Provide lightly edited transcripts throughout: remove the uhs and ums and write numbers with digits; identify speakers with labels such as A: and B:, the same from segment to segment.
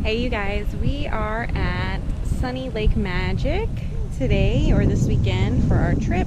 A: Hey you guys, we are at Sunny Lake Magic today or this weekend for our trip.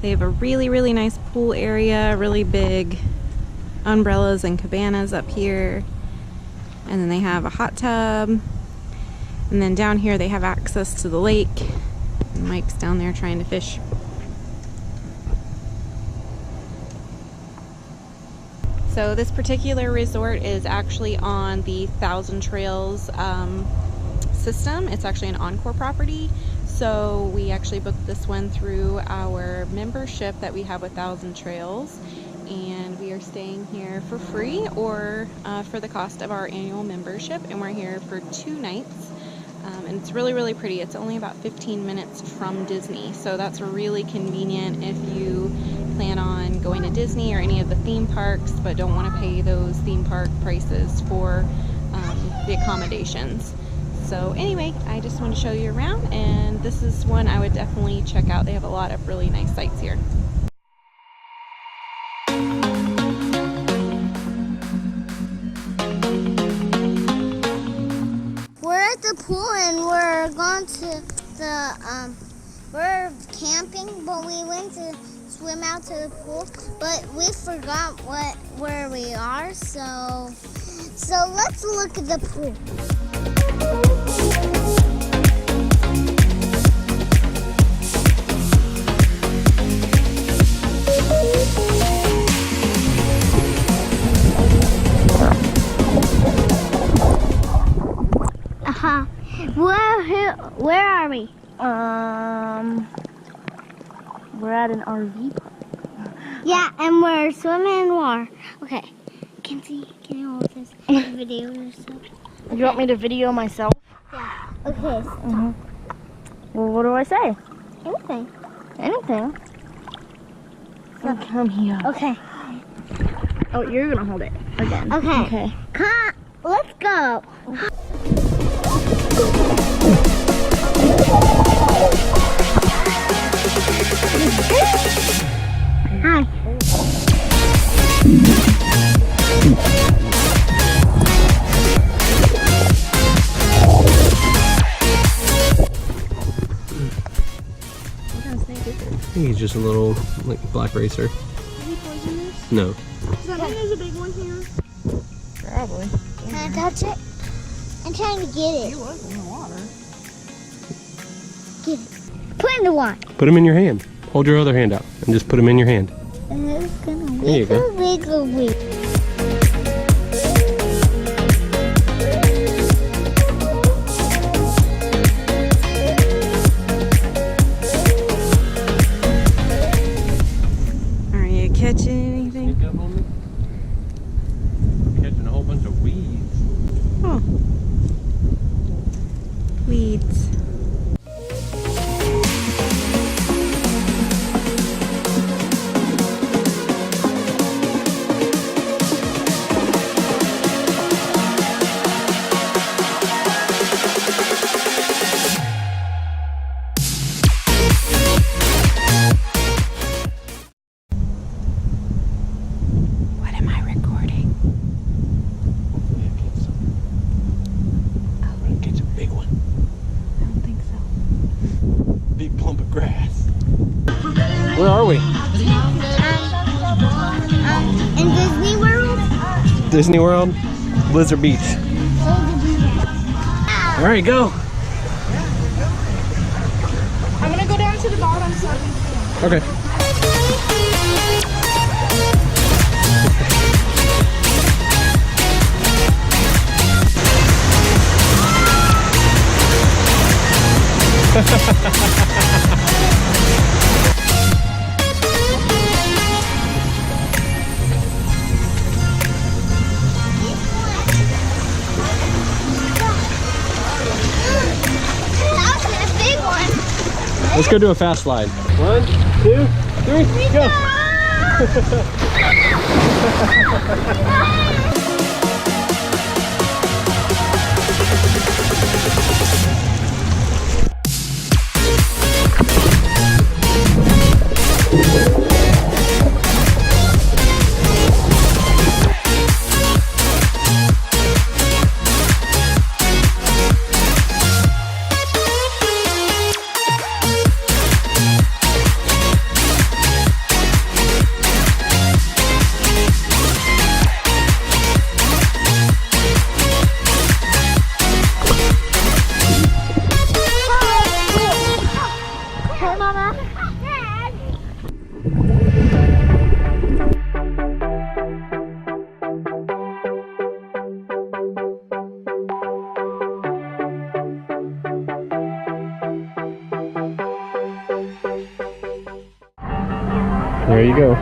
A: They have a really nice pool area, really big umbrellas and cabanas up here. And then they have a hot tub. And then down here they have access to the lake. And Mike's down there trying to fish. So this particular resort is actually on the Thousand Trails system. It's actually an Encore property. So we actually booked this one through our membership that we have with Thousand Trails, and we are staying here for free or for the cost of our annual membership, and we're here for 2 nights. And it's really pretty. It's only about 15 minutes from Disney, so that's really convenient if you plan on going to Disney or any of the theme parks but don't want to pay those theme park prices for the accommodations. So anyway, I just want to show you around, and this is one I would definitely check out. They have a lot of really nice sites here.
B: We're at the pool and we're going to the, we're camping, but we went to swim out to the pool, but we forgot where we are, so let's look at the pool. Where are we?
C: We're at an RV.
B: Yeah, and we're swimming in water. Okay, can you hold this video yourself? Okay.
C: You want me to video myself?
B: Yeah. Okay.
C: Well, what do I say?
B: Anything.
C: Anything? So, come here.
B: Okay.
C: Oh, you're gonna hold it again.
B: Okay.
C: Okay.
B: Come, let's go. Hi.
D: I think he's just a little, like, black racer.
C: Is he poisonous?
D: No.
C: Does that mean there's a big one here? Probably.
B: Can I touch it? I'm trying to get it.
C: He was in the water.
B: Get it. Put it in the water.
D: Put him in your hand. Hold your other hand out and just put him in your hand.
B: And it's gonna
D: There you go.
B: wiggle.
A: Are you catching anything?
D: Sneak up on me. I'm catching a whole bunch of weeds.
A: Oh. Weeds. What am I recording?
D: Hopefully it gets some. Oh. It gets a big one.
A: I don't think so.
D: Big clump of grass. Where are we?
B: In Disney World?
D: Disney World, Blizzard Beach. All right, go.
C: I'm gonna go down to the bottom so I can see.
D: Okay.
E: Let's go do a fast slide. 1, 2, 3, go!
B: Hey, Mama.
E: There you go.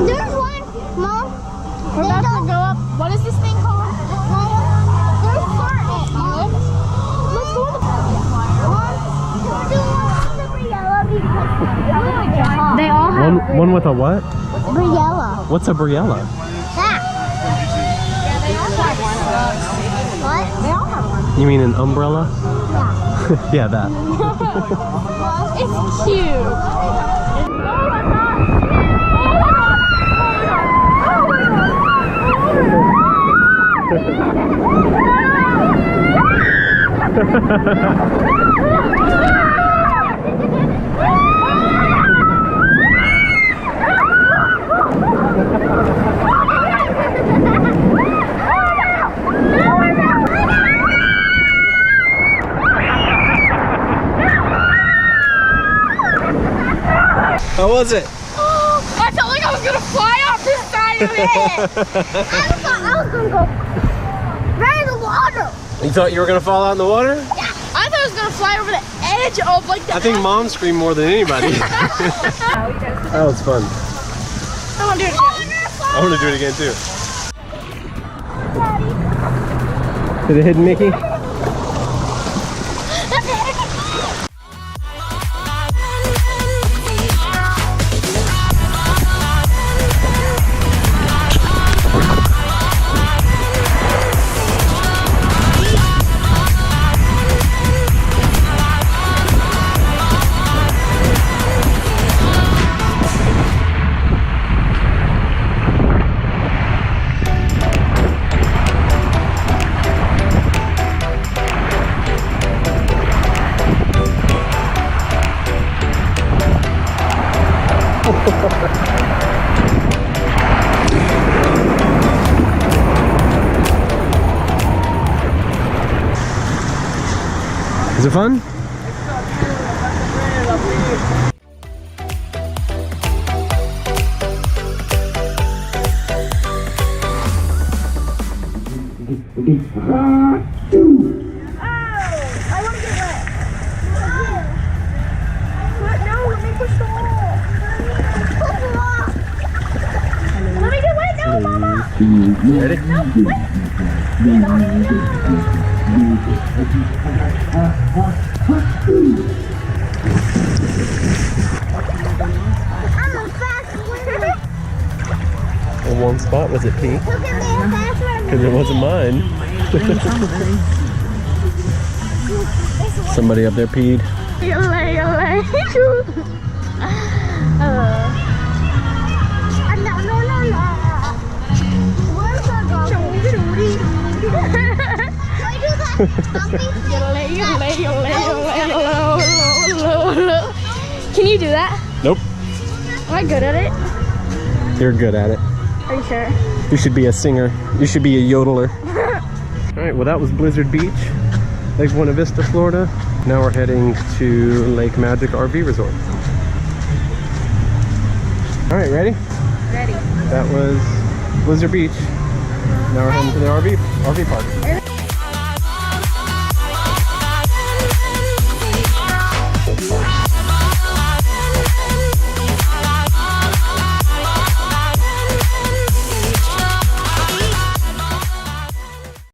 B: There's one, Mom.
C: We're about to go up. What is this thing called?
B: There's one, Mom. Let's go to the Briella.
C: They all have
E: One with a what?
B: Briella.
E: What's a Briella?
B: That. What?
C: They all have one.
E: You mean an umbrella? Yeah, that.
C: It's cute.
E: How was it?
C: I felt like I was gonna fly off this side of it.
B: I was gonna go right in the water.
E: You thought you were gonna fall out in the water?
C: I thought I was gonna fly over the edge of like the.
E: I think Mom screamed more than anybody. That was fun.
C: I want to do it again.
E: I want to do it again too. To the hidden Mickey? Is it fun?
C: I want to get wet. No, let me push the wall. Let me get wet now, Mama.
E: Ready?
B: I'm a fast swimmer.
E: In one spot, was it pee?
B: Look at me, a fast swimmer.
E: Because it wasn't mine. Somebody up there peed.
C: Can you do that?
E: Nope.
C: Am I good at it?
E: You're good at it.
C: Are you sure?
E: You should be a singer. You should be a yodeler. All right, well that was Blizzard Beach, Lake Buena Vista, Florida. Now we're heading to Lake Magic RV Resort. All right, ready?
C: Ready.
E: That was Blizzard Beach. Now we're heading to the RV park.